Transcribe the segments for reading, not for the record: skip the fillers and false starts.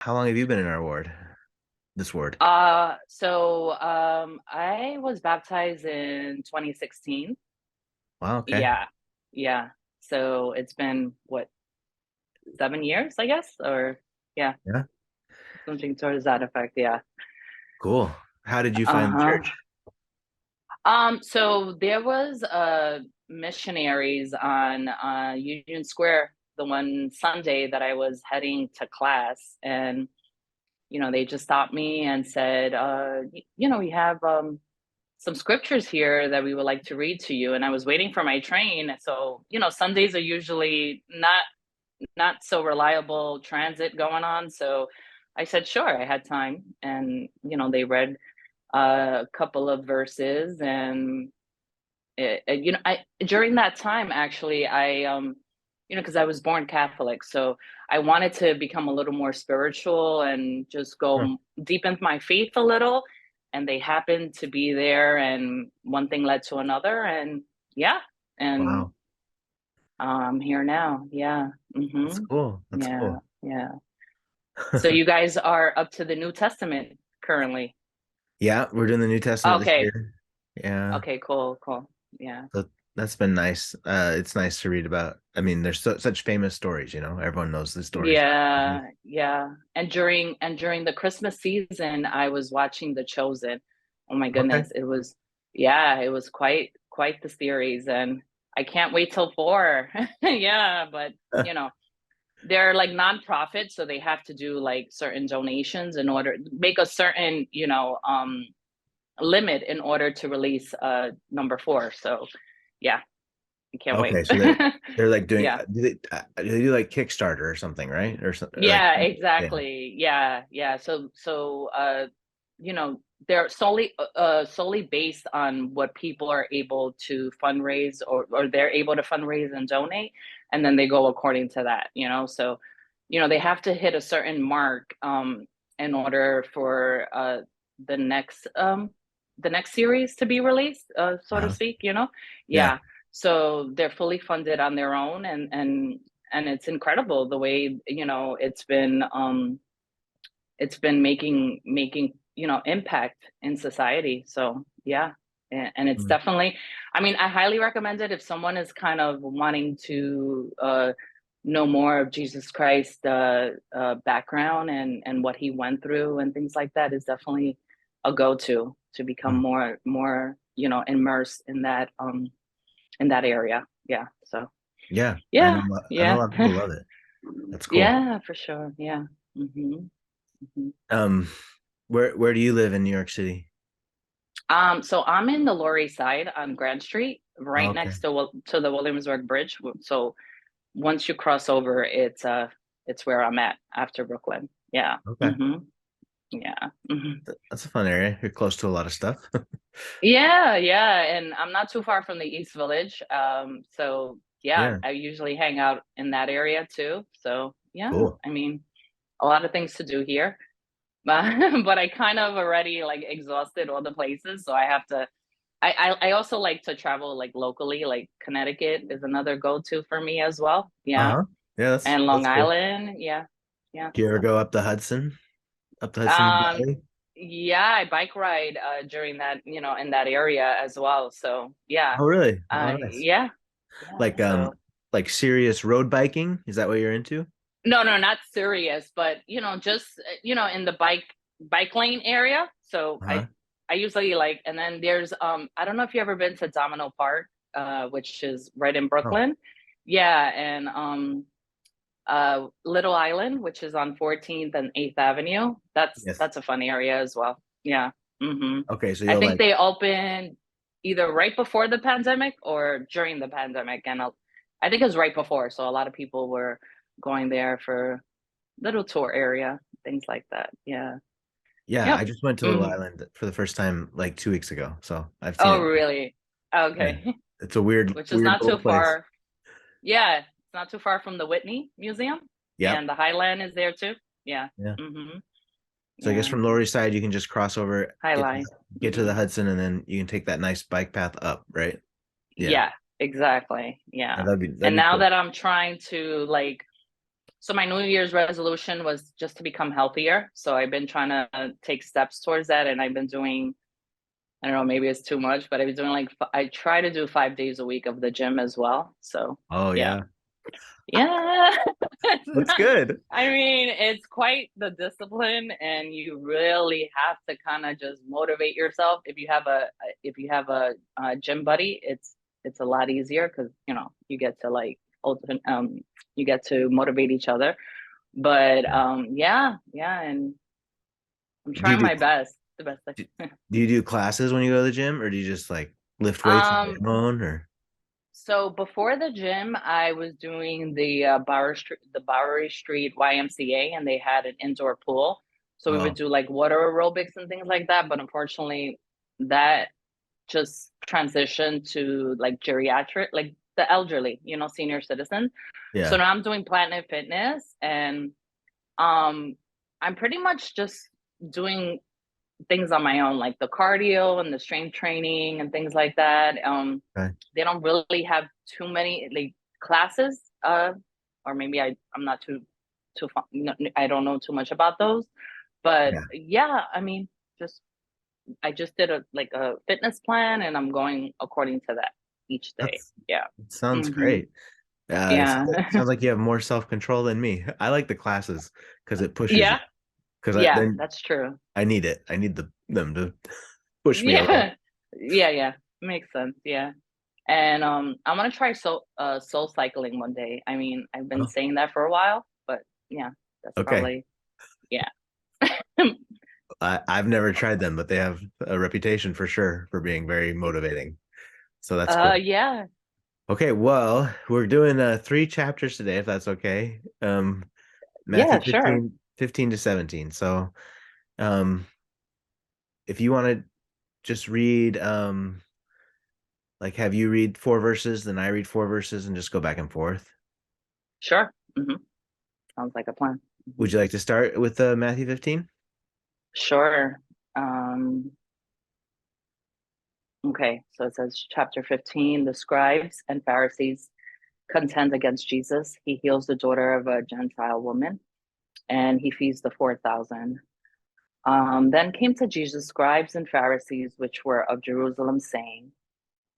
How long have you been in our ward? This ward? I was baptized in 2016. Wow, okay. Yeah. Yeah. So it's been what, 7 years, I guess, or yeah, Yeah. something towards that effect. Yeah. Cool. How did you find the Uh-huh. church? So there was missionaries on Union Square the one Sunday that I was heading to class, and they just stopped me and said, we have some scriptures here that we would like to read to you. And I was waiting for my train. So, Sundays are usually not so reliable transit going on. So I said, sure, I had time. And, they read a couple of verses. And, during that time, actually, because I was born Catholic. So I wanted to become a little more spiritual and just Huh. go deep into my faith a little. And they happened to be there, and one thing led to another. And yeah, and Wow. I'm here now. Yeah. That's Mm-hmm. cool. That's Yeah. cool. Yeah. So you guys are up to the New Testament currently. Yeah, we're doing the New Testament this Okay. year. Yeah. Okay. Cool. Cool. Yeah. So that's been nice. It's nice to read about. I mean, there's such famous stories, everyone knows the stories. Yeah, yeah. And during the Christmas season, I was watching The Chosen. Oh my Okay. goodness, it was quite the series, and I can't wait till four. Yeah, but they're like nonprofit, so they have to do like certain donations in order make a certain, limit in order to release number four. So yeah, I can't wait. Okay, so they're like doing Yeah. do they do like Kickstarter or something, right? Or something like Yeah, yeah. exactly. Yeah, yeah. So you know, they're solely based on what people are able to fundraise, or they're able to fundraise and donate, and then they go according to that. So, they have to hit a certain mark in order for the next um the next series to be released, so to Uh-huh. speak. Yeah. Yeah. So they're fully funded on their own, and it's incredible the way it's been making impact in society. So yeah. And it's Mm. definitely, I mean, I highly recommend it if someone is kind of wanting to know more of Jesus Christ background and what he went through and things like that. Is definitely a go to become Mm. more immersed in that area. Yeah. So Yeah. yeah. I know a Yeah. lot of people love it. That's cool. Yeah, for sure. Yeah. Hmm. Hmm. Um, where do you live in New York City? So I'm in the Lower East Side on Grand Street, Oh, right okay. next to the Williamsburg Bridge. So once you cross over, it's where I'm at after Brooklyn. Yeah. Okay. Hmm. Yeah. Hmm. That's a fun area. You're close to a lot of stuff. Yeah, yeah, and I'm not too far from the East Village. So yeah, Yeah. I usually hang out in that area too. So yeah, Cool. I mean, a lot of things to do here. But but I kind of already like exhausted all the places, so I have to. I also like to travel like locally, like Connecticut is another go-to for me as well. Yeah, Uh-huh. Yeah, and Long that's cool. Island. Yeah, yeah. Do you ever So go up the Hudson? Up the Hudson um, Valley? yeah, I bike ride during that, in that area as well. So yeah, Oh, really? Oh, nice. yeah, yeah. Like So like serious road biking? Is that what you're into? no, no, not serious, but just in the bike lane area. So I Uh-huh. I usually like, and then there's I don't know if you ever been to Domino Park, which is right in Oh, Brooklyn. Yeah, and Little Island, which is on 14th and 8th Avenue. That's yes. that's a fun area as well. Yeah. Okay, so I you'll think like they opened either right before the pandemic or during the pandemic, and I think it was right before. So a lot of people were going there for little tour area, things like that. Yeah. yeah, I Yep. just went to Little Hmm. Island for the first time like 2 weeks ago. So I've seen Oh, it. really? Yeah. Okay. It's a weird, Which is weird not too little place. far. Yeah, it's not too far from the Whitney Museum, Yep. and the Highland is there too. Yeah. Yeah. Hmm. So I guess Yeah. from Lower East Side you can just cross over, Highline. get to the Hmm. Hudson, and then you can take that nice bike path up, right? Yeah. Yeah, exactly. Yeah, Yeah. that'd And be now cool. that I'm trying to like So my New Year's resolution was just to become healthier. So I've been trying to take steps towards that, and I've been doing, I don't know, maybe it's too much, but I've been doing like I try to do 5 days a week of the gym as well. So Oh yeah, yeah, yeah. It's that's not, good. I mean, it's quite the discipline, and you really have to kind of just motivate yourself. If you have a gym buddy, it's a lot easier because you get to like you get to motivate each other. But yeah, yeah, and I'm Do you trying do my best, the best do I do you do classes when you go to the gym, or do you just like lift weights on um your own? Or so before the gym, I was doing the Bowery Street YMCA, and they had an indoor pool. So we would oh, do like water aerobics and things like that. But unfortunately, that just transitioned to like geriatric, like the elderly, senior citizens. So yeah, now I'm doing Planet Fitness, and um, I'm pretty much just doing things on my own, like the cardio and the strength training and things like that. okay. They don't really have too many like classes, or maybe I'm not too I don't know too much about those, but Yeah, yeah, I mean, just I just did a fitness plan, and I'm going according to that each day. that's Yeah. that sounds Hmm. great. It Yeah. sounds like you have more self control than me. I like the classes because it pushes you. Yeah. Because Yeah. then That's true. I need it. I need them to push me a little. Yeah. Yeah. Yeah. Makes sense. Yeah. And I want to try soul cycling one day. I mean, I've been Oh, saying that for a while, but yeah, that's okay. probably yeah. I've never tried them, but they have a reputation for sure for being very motivating. So that's cool. Yeah. Okay, well, we're doing 3 chapters today, if that's okay. Matthew Yeah, sure. 15 to 17. So if you want to just read like have you read 4 verses, then I read 4 verses and just go back and forth. Sure. Sounds like a plan. Would Mhm. you like to start with Matthew 15? Sure. Um, okay, so it says chapter 15, the scribes and Pharisees contend against Jesus. He heals the daughter of a Gentile woman, and he feeds the 4,000. Then came to Jesus scribes and Pharisees, which were of Jerusalem, saying,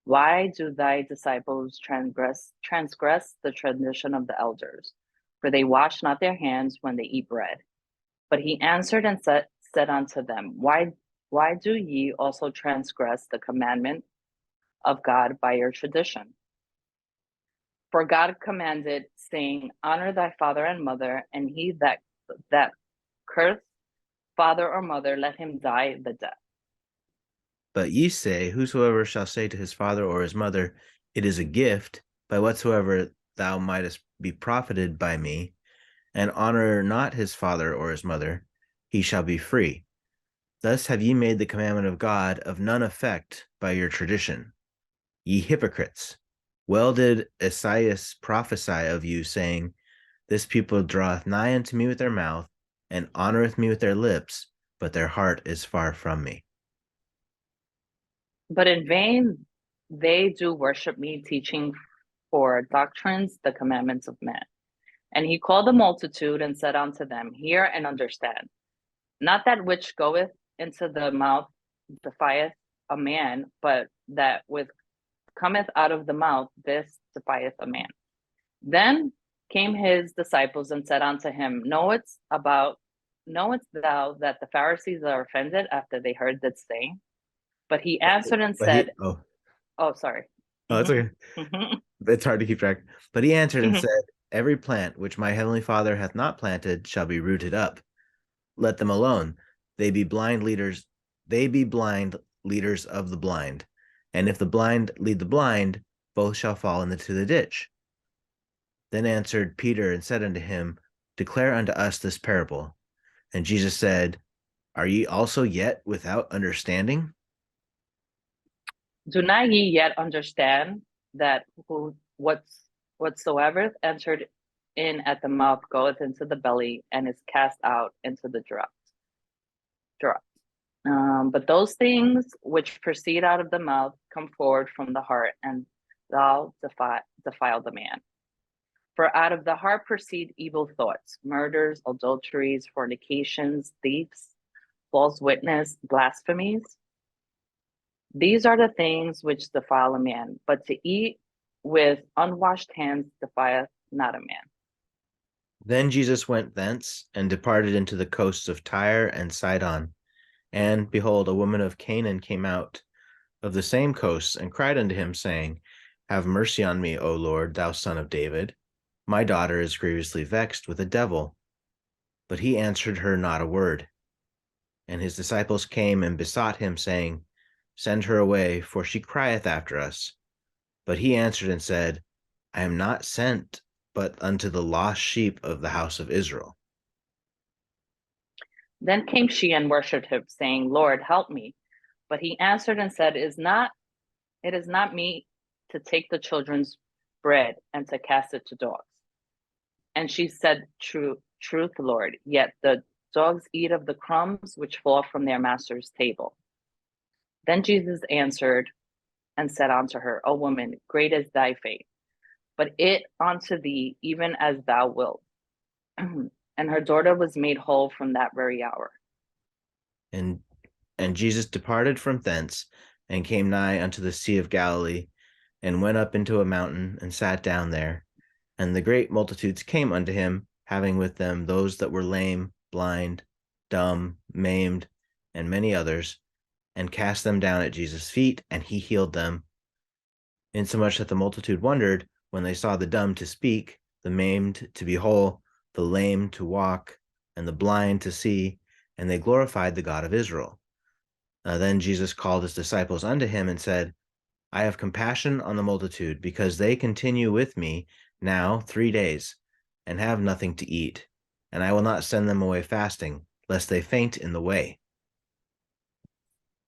why do thy disciples transgress the tradition of the elders? For they wash not their hands when they eat bread. But he answered and said unto them, why do ye also transgress the commandment of God by your tradition? For God commanded, saying, honor thy father and mother, and he that curse father or mother, let him die the death. But ye say, whosoever shall say to his father or his mother, it is a gift, by whatsoever thou mightest be profited by me, and honor not his father or his mother, he shall be free. Thus have ye made the commandment of God of none effect by your tradition. Ye hypocrites, well did Esaias prophesy of you, saying, this people draweth nigh unto me with their mouth, and honoreth me with their lips, but their heart is far from me. But in vain they do worship me, teaching for doctrines the commandments of men. And he called the multitude and said unto them, hear and understand. Not that which goeth into the mouth defieth a man, but that which cometh out of the mouth, this defieth a man. Then came his disciples and said unto him, knowest thou that the Pharisees are offended after they heard this saying? But he answered and But he, said, oh, oh, sorry. oh, it's Mhm. okay. Mhm. It's hard to keep track. But he answered and Mhm. said, every plant which my heavenly Father hath not planted shall be rooted up. Let them alone. They be blind leaders. They be blind leaders of the blind. And if the blind lead the blind, both shall fall into the ditch. Then answered Peter and said unto him, declare unto us this parable. And Jesus said, are ye also yet without understanding? Do not ye yet understand that whatsoever entered in at the mouth goeth into the belly and is cast out into the draught. But those things which proceed out of the mouth come forward from the heart, and thou defile the man. For out of the heart proceed evil thoughts, murders, adulteries, fornications, thefts, false witness, blasphemies. These are the things which defile a man, but to eat with unwashed hands defileth not a man. Then Jesus went thence and departed into the coasts of Tyre and Sidon. And behold, a woman of Canaan came out of the same coasts and cried unto him, saying, Have mercy on me, O Lord, thou son of David. My daughter is grievously vexed with a devil. But he answered her not a word. And his disciples came and besought him, saying, Send her away, for she crieth after us. But he answered and said, I am not sent but unto the lost sheep of the house of Israel. Then came she and worshipped him, saying, Lord, help me. But he answered and said, it is not meet to take the children's bread and to cast it to dogs. And she said, truth, Lord, yet the dogs eat of the crumbs which fall from their master's table. Then Jesus answered and said unto her, O woman, great is thy faith, but it unto thee even as thou wilt. And her daughter was made whole from that very hour. And Jesus departed from thence and came nigh unto the sea of Galilee, and went up into a mountain and sat down there. And the great multitudes came unto him, having with them those that were lame, blind, dumb, maimed, and many others, and cast them down at Jesus' feet, and he healed them. Insomuch that the multitude wondered when they saw the dumb to speak, the maimed to be whole, the lame to walk, and the blind to see, and they glorified the God of Israel. Then Jesus called his disciples unto him and said, I have compassion on the multitude, because they continue with me now 3 days, and have nothing to eat, and I will not send them away fasting, lest they faint in the way.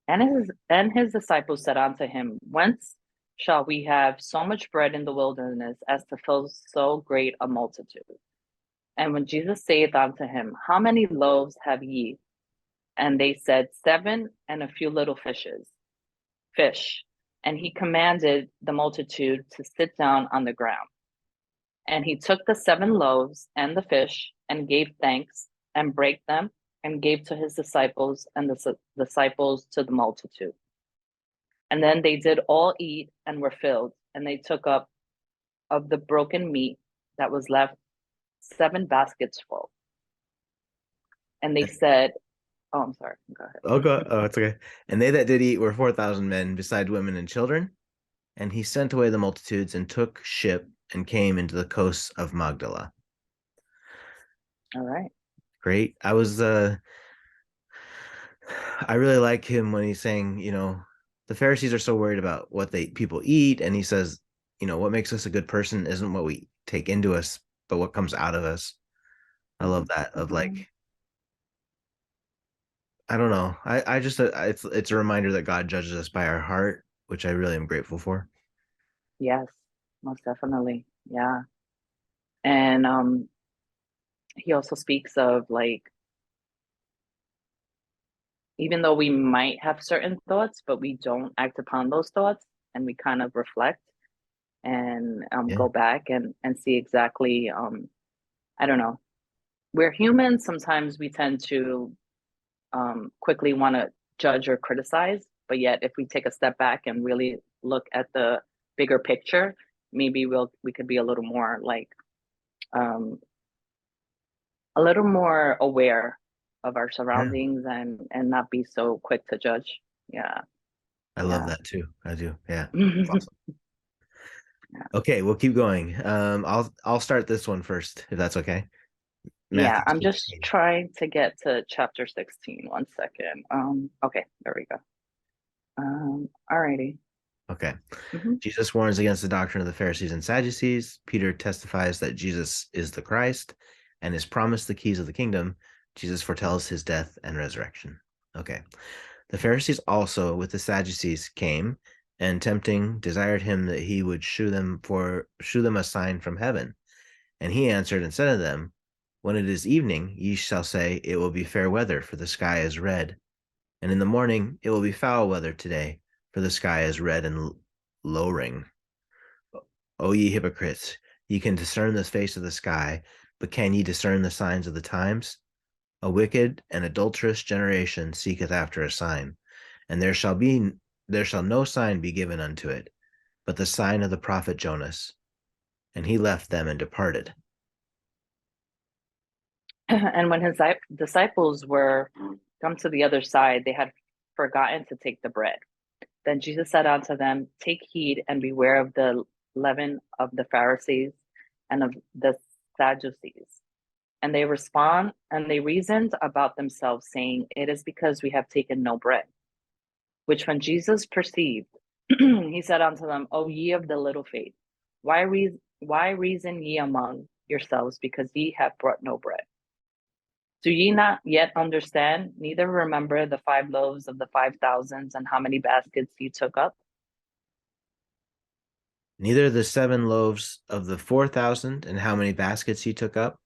And his disciples said unto him, Whence shall we have so much bread in the wilderness as to fill so great a multitude? And when Jesus saith unto him, How many loaves have ye? And they said, 7, and a few little fish. And he commanded the multitude to sit down on the ground. And he took the 7 loaves and the fish, and gave thanks, and brake them, and gave to his disciples, and the disciples to the multitude. And then they did all eat and were filled, and they took up of the broken meat that was left 7 baskets full. And they said, Oh, I'm sorry. Go ahead. Oh, it's okay. And they that did eat were 4,000 men, beside women and children. And he sent away the multitudes and took ship and came into the coasts of Magdala. All right. Great. I really like him when he's saying, the Pharisees are so worried about what people eat, and he says, what makes us a good person isn't what we take into us, but what comes out of us. I love that. Of like, I don't know. I just it's a reminder that God judges us by our heart, which I really am grateful for. Yes, most definitely. Yeah. And he also speaks of like, even though we might have certain thoughts, but we don't act upon those thoughts, and we kind of reflect and Yeah. go back and see exactly, I don't know. We're human. Sometimes we tend to quickly want to judge or criticize, but yet if we take a step back and really look at the bigger picture, maybe we could be a little more like um, a little more aware of our Yeah. surroundings and not be so quick to judge. Yeah, I love yeah. that too. I do. Yeah. Yeah. Awesome. Okay, we'll keep going. I'll start this one first, if that's okay. Yeah, Matthew I'm just 16. trying to get to chapter 16. One second. Okay, there we go. Alrighty. Okay. Hmm. Jesus warns against the doctrine of the Pharisees and Sadducees. Peter testifies that Jesus is the Christ and is promised the keys of the kingdom. Jesus foretells his death and resurrection. Okay. The Pharisees also with the Sadducees came, and tempting desired him that he would shew them a sign from heaven. And he answered and said to them, When it is evening, ye shall say, It will be fair weather, for the sky is red. And in the morning, it will be foul weather today, for the sky is red and lowering. O ye hypocrites, Ye can discern the face of the sky, but can ye discern the signs of the times? A wicked and adulterous generation seeketh after a sign, and there shall no sign be given unto it, but the sign of the prophet Jonas. And he left them and departed. And when his disciples were come to the other side, they had forgotten to take the bread. Then Jesus said unto them, take heed and beware of the leaven of the Pharisees and of the Sadducees. And they reasoned about themselves, saying, it is because we have taken no bread. Which when Jesus perceived, he said unto them, O ye of the little faith, why reason ye among yourselves, because ye have brought no bread? Do ye not yet understand, neither remember the 5 loaves of the 5,000 and how many baskets ye took up? Neither the 7 loaves of the 4,000 and how many baskets he took up?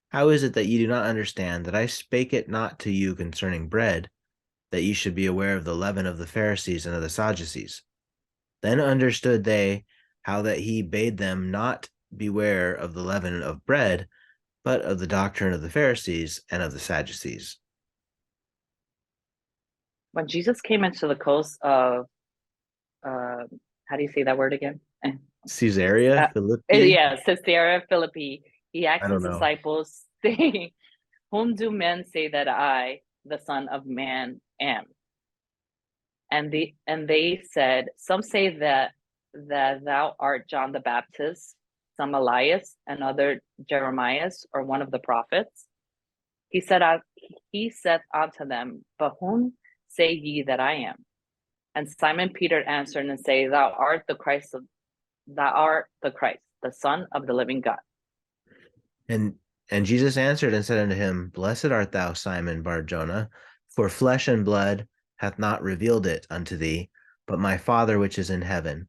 How is it that ye do not understand that I spake it not to you concerning bread, that ye should be aware of the leaven of the Pharisees and of the Sadducees? Then understood they how that he bade them not beware of the leaven of bread, but of the doctrine of the Pharisees and of the Sadducees. When Jesus came into the coast of, how do you say that word again? Caesarea Uh, Philippi? yeah, Caesarea Philippi, he I asked don't his know. disciples, saying, whom do men say that I, the Son of Man, am? And they said, some say that thou art John the Baptist, some Elias, and other Jeremias, or one of the prophets. He said, he said unto them, but whom say ye that I am? And Simon Peter answered and said, thou art the Christ, the Son of the living God. And and Jesus answered and said unto him, Blessed art thou, Simon Bar-Jonah, for flesh and blood hath not revealed it unto thee, but my Father which is in heaven.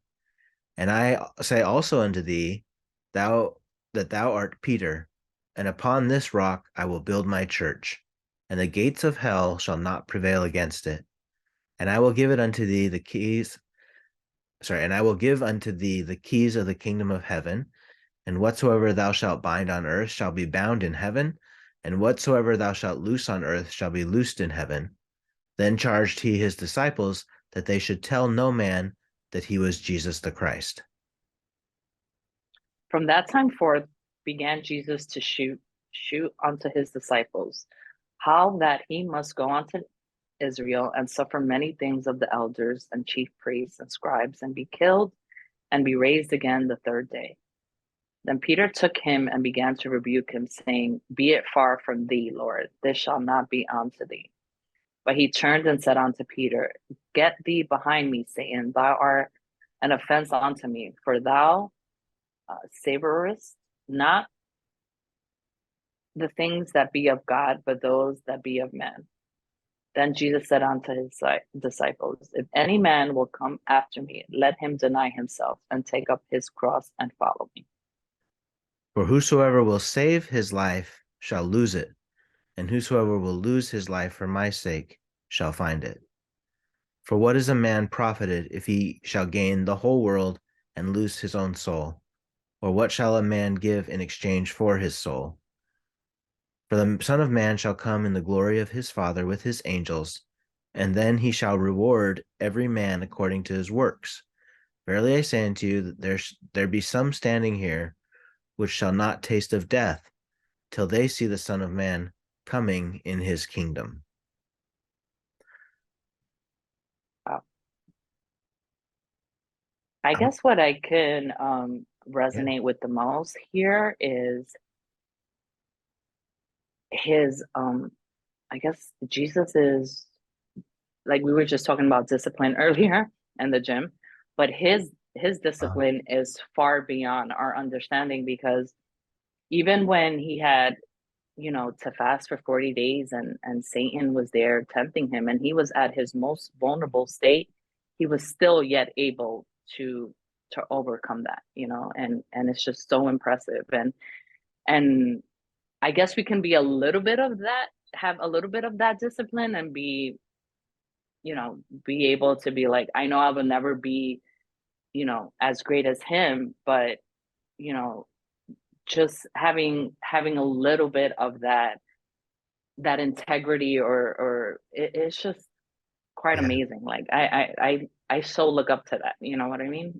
And I say also unto thee, thou art Peter, and upon this rock I will build my church, and the gates of hell shall not prevail against it. And I will give it unto thee the keys, and I will give unto thee the keys of the kingdom of heaven, and whatsoever thou shalt bind on earth shall be bound in heaven, and whatsoever thou shalt loose on earth shall be loosed in heaven. Then charged he his disciples that they should tell no man that he was Jesus the Christ. From that time forth began Jesus to shoot unto his disciples, how that he must go unto Israel and suffer many things of the elders and chief priests and scribes, and be killed and be raised again the third day. Then Peter took him and began to rebuke him, saying, be it far from thee, Lord, this shall not be unto thee. But he turned and said unto Peter, get thee behind me, Satan, thou art an offense unto me, for thou savorest not the things that be of God, but those that be of man. Then Jesus said unto his disciples, if any man will come after me, let him deny himself and take up his cross and follow me. For whosoever will save his life shall lose it, and whosoever will lose his life for my sake shall find it. For what is a man profited if he shall gain the whole world and lose his own soul? Or what shall a man give in exchange for his soul? For the Son of Man shall come in the glory of his Father with his angels, and then he shall reward every man according to his works. Verily I say unto you that there be some standing here which shall not taste of death till they see the Son of Man coming in his kingdom. Wow. I guess what I can Yeah. resonate with the most here is his I guess Jesus is, like we were just talking about discipline earlier and the gym, but his Uh, discipline is far beyond our understanding, because even when he had, to fast for 40 days, and Satan was there tempting him, and he was at his most vulnerable state, he was still yet able to overcome that, and it's just so impressive. And I guess we can be a little bit of that, have a little bit of that discipline, and be able to be like, I know I will never be, as great as him, but you know just having a little bit of that integrity, or it's just quite Yeah. amazing. Like I so look up to that, you know what I mean?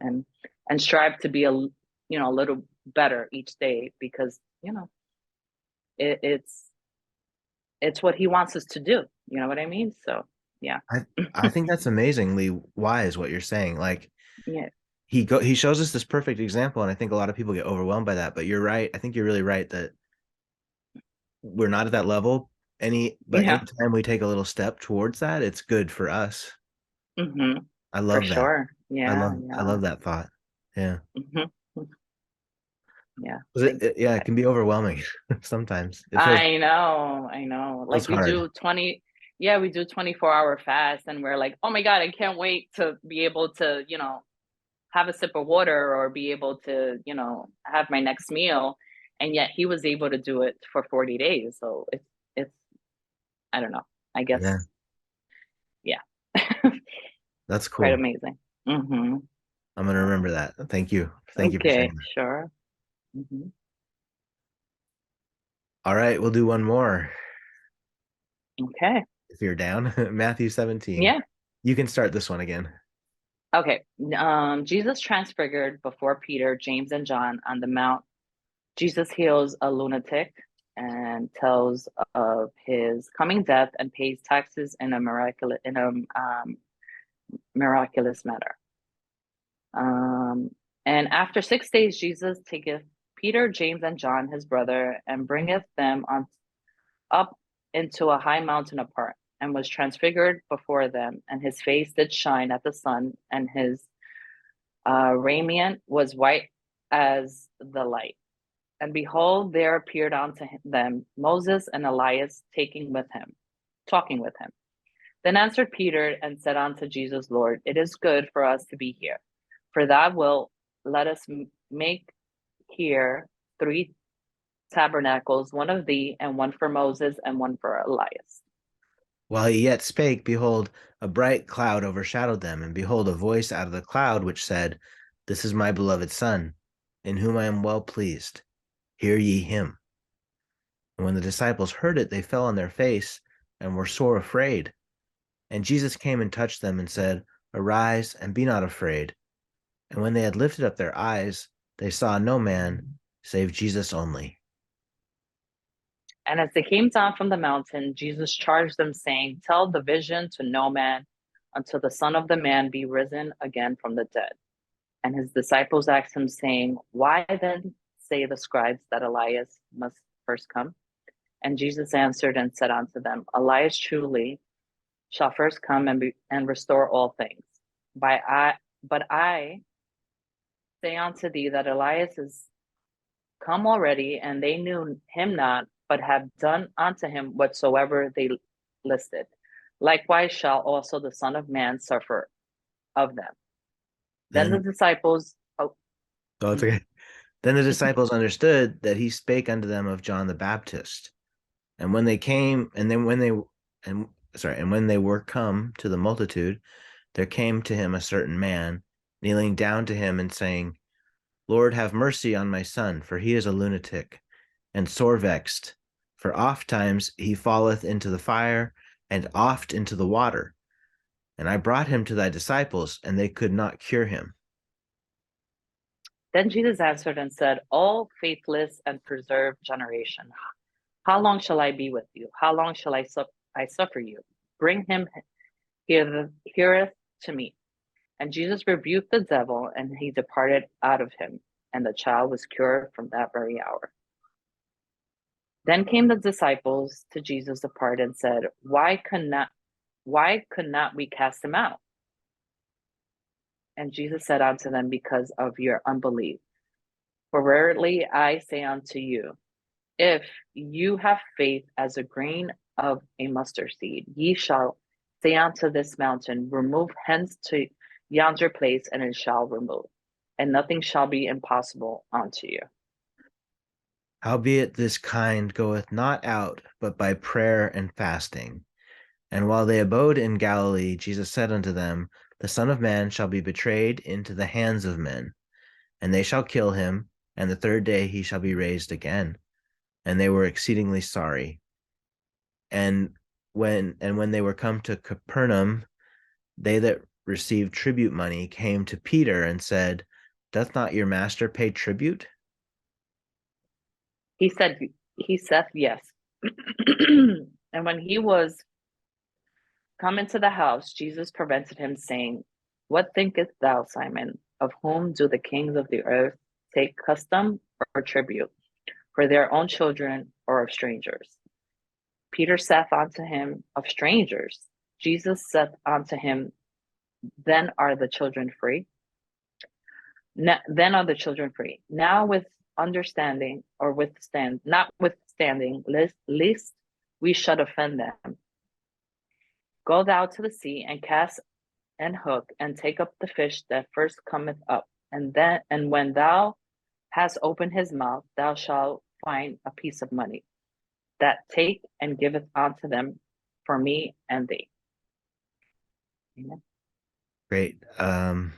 And strive to be a little better each day, because it, it's it's what he wants us to do, you know what I mean? So yeah. I I think that's amazingly wise what you're saying. Like Yeah. he shows us this perfect example, and I think a lot of people get overwhelmed by that. But you're right. I think you're really right that we're not at that level. But Yeah. anytime we take a little step towards that, it's good for us. Hmm. I For love that. sure. Yeah, I yeah. love that thought. Yeah. Hmm. Yeah. 'Cause Thanks. yeah, it can be overwhelming sometimes. I know. Feels Like we hard. do 20, yeah, we do 24-hour fast, and we're like, oh my God, I can't wait to be able to, have a sip of water, or be able to, have my next meal. And yet he was able to do it for 40 days. So it's, I don't know. I Yeah, guess, yeah. that's Quite cool. amazing. Hmm. I'm gonna Yeah. remember that. Thank you. Thank you for Okay, sharing that. sure. Hmm. All right, we'll do one more Okay. if you're down. Matthew 17. Yeah. You can start this one again. Okay. Jesus transfigured before Peter, James, and John on the mount. Jesus heals a lunatic and tells of his coming death, and pays taxes in a miraculous manner. Um, and after 6 days, Jesus taketh Peter, James, and John, his brother, and bringeth them on up into a high mountain apart, and was transfigured before them, and his face did shine at the sun, and his raiment was white as the light. And behold, there appeared unto them Moses and Elias talking with him. Then answered Peter and said unto Jesus, Lord, it is good for us to be here. For thou wilt let us make here three tabernacles, one of thee, and one for Moses, and one for Elias. While he yet spake, behold, a bright cloud overshadowed them, and behold, a voice out of the cloud which said, This is my beloved Son, in whom I am well pleased. Hear ye him. And when the disciples heard it, they fell on their face and were sore afraid. And Jesus came and touched them and said, Arise and be not afraid. And when they had lifted up their eyes, they saw no man save Jesus only. And as they came down from the mountain, Jesus charged them, saying, Tell the vision to no man until the Son of the Man be risen again from the dead. And his disciples asked him, saying, Why then say the scribes that Elias must first come? And Jesus answered and said unto them, Elias truly shall first come and restore all things. By I, but I say unto thee that Elias is come already, and they knew him not, but have done unto him whatsoever they listed. Likewise shall also the Son of Man suffer of them. Then the Then, disciples, oh, it's okay. Then the disciples understood that he spake unto them of John the Baptist. And when they came, and then when they and sorry, and when they were come to the multitude, there came to him a certain man, kneeling down to him and saying, Lord, have mercy on my son, for he is a lunatic, and sore vexed. For oft times he falleth into the fire, and oft into the water. And I brought him to thy disciples, and they could not cure him. then Jesus answered and said, O faithless and preserved generation, how long shall I be with you? How long shall I suffer you? Bring him heareth to me. And Jesus rebuked the devil, and he departed out of him, and the child was cured from that very hour. Then came the disciples to Jesus apart and said, Why could not we cast him out? And Jesus said unto them, Because of your unbelief. For verily I say unto you, if you have faith as a grain of a mustard seed, ye shall say unto this mountain, Remove hence to yonder place, and it shall remove, and nothing shall be impossible unto you. Howbeit this kind goeth not out but by prayer and fasting. And while they abode in Galilee, Jesus said unto them, The Son of Man shall be betrayed into the hands of men, and they shall kill him, and the third day he shall be raised again. And they were exceedingly sorry. And when they were come to Capernaum, they that received tribute money came to Peter and said, doth not your master pay tribute? He said, he saith yes. And when he was come into the house, Jesus prevented him, saying, what thinkest thou, Simon? Of whom do the kings of the earth take custom or tribute? For their own children or of strangers? Peter saith unto him, of strangers. Jesus saith unto him, then are the children free. Then are the children free. Now with understanding or withstand, notwithstanding, lest we should offend them. Go thou to the sea and cast and hook and take up the fish that first cometh up, and when thou hast opened his mouth, thou shalt find a piece of money. That take and give it unto them for me and thee. Amen. Great. Mhm.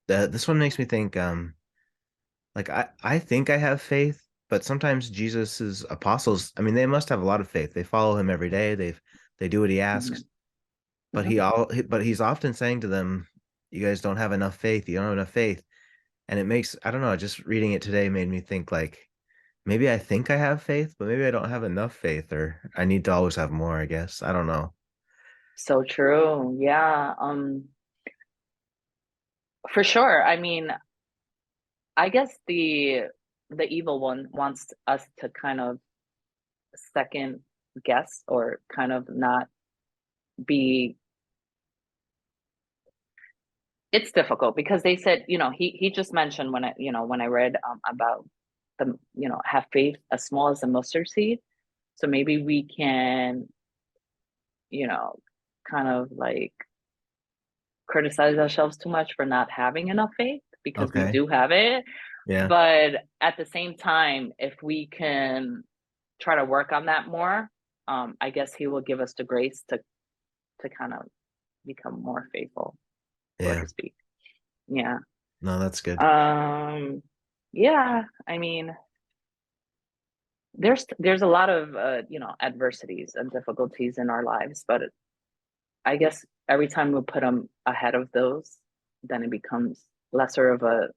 This one makes me think, like I think I have faith, but sometimes Jesus's apostles, I mean, they must have a lot of faith. They follow him every day. They do what he asks, Mhm. but Mhm. but he's often saying to them, you guys don't have enough faith. You don't have enough faith. And it makes, I don't know, just reading it today made me think like maybe I think I have faith, but maybe I don't have enough faith, or I need to always have more, I guess. I don't know. So true. Yeah. For sure. I mean, I guess the evil one wants us to kind of second guess or kind of not be. It's difficult because they said, he just mentioned when I read about the, have faith as small as a mustard seed. So maybe we can, you know, kind of like criticize ourselves too much for not having enough faith because we Okay. do have it. Yeah. But at the same time, if we can try to work on that more, I guess he will give us the grace to kind of become more faithful, so Yeah. to speak. Yeah. No, that's good. Um, yeah, I mean, there's a lot of adversities and difficulties in our lives, but I guess every time we put them ahead of those, then it becomes lesser of a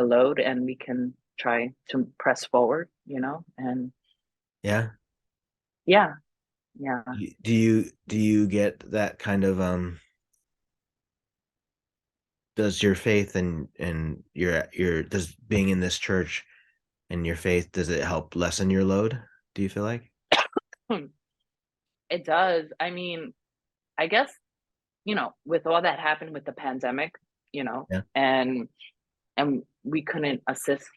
load, and we can try to press forward, and Yeah. yeah, yeah. Do you get that kind of does your faith and your does being in this church and your faith, does it help lessen your load? Do you feel like? It does. I mean, I guess, with all that happened with the pandemic, Yeah. and we couldn't assist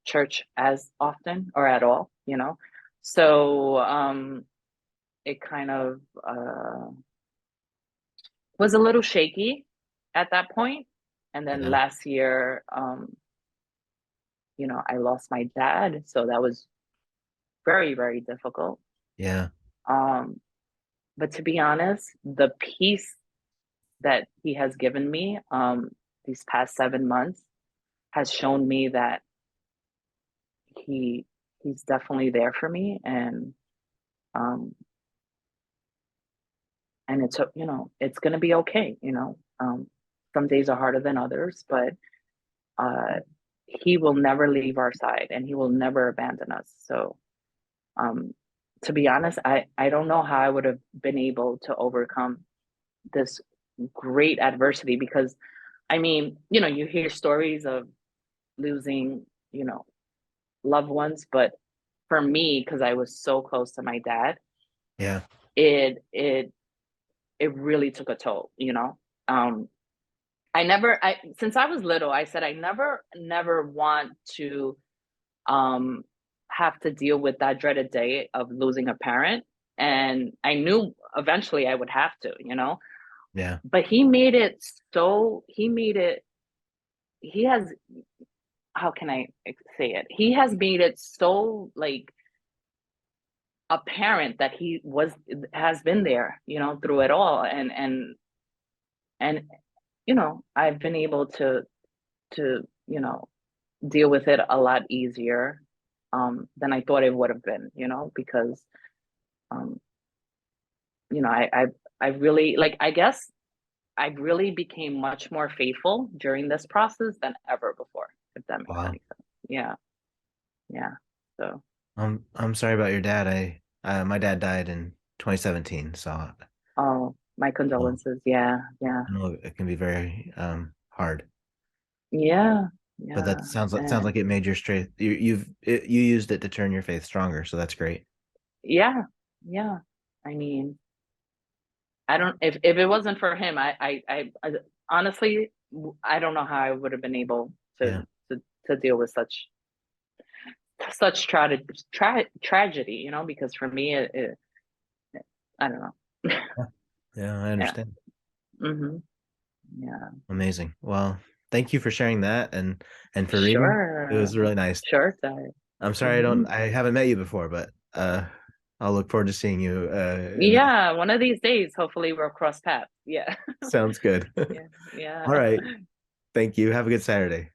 church as often or at all, so it kind of was a little shaky at that point. And then Yeah. last year, I lost my dad, so that was very, very difficult. Yeah. um but to be honest, the peace that he has given me these past 7 months has shown me that he he's definitely there for me. Um and it's going to be okay. Some days are harder than others, but uh he will never leave our side, and he will never abandon us. So um to be honest, I don't know how I would have been able to overcome this great adversity, because I mean, you hear stories of losing, loved ones, but for me, because I was so close to my dad, Yeah. it really took a toll. um I since I was little, I said I never want to um have to deal with that dreaded day of losing a parent, and I knew eventually I would have to, Yeah. but he has, how can I say it? He has made it so like apparent that he has been there, through it all, and I've been able to deal with it a lot easier than I thought it would have been, because um, I really like, I guess I really became much more faithful during this process than ever before, if that makes Wow. any sense. Yeah, yeah. So, I'm sorry about your dad. My dad died in 2017, so oh, my well, condolences. Yeah, yeah, I know it can be very hard. yeah, But yeah, that sounds like it made your strength. You used it to turn your faith stronger, so that's great. yeah, yeah. I mean, I don't, if it wasn't for him, I honestly, I don't know how I would have been able Yeah, to deal with such tragedy, because for me, I don't know. yeah, I Yeah. understand. Hmm. Yeah. Amazing. Well, thank you for sharing that and for reading. It Sure. was really nice. Sure, Ty. I'm sorry Hmm. I haven't met you before, but I'll look forward to seeing you in the Yeah, one of these days, hopefully we'll cross paths. Yeah. sounds good. Yeah. Yeah. All right. Thank you. Have a good Saturday.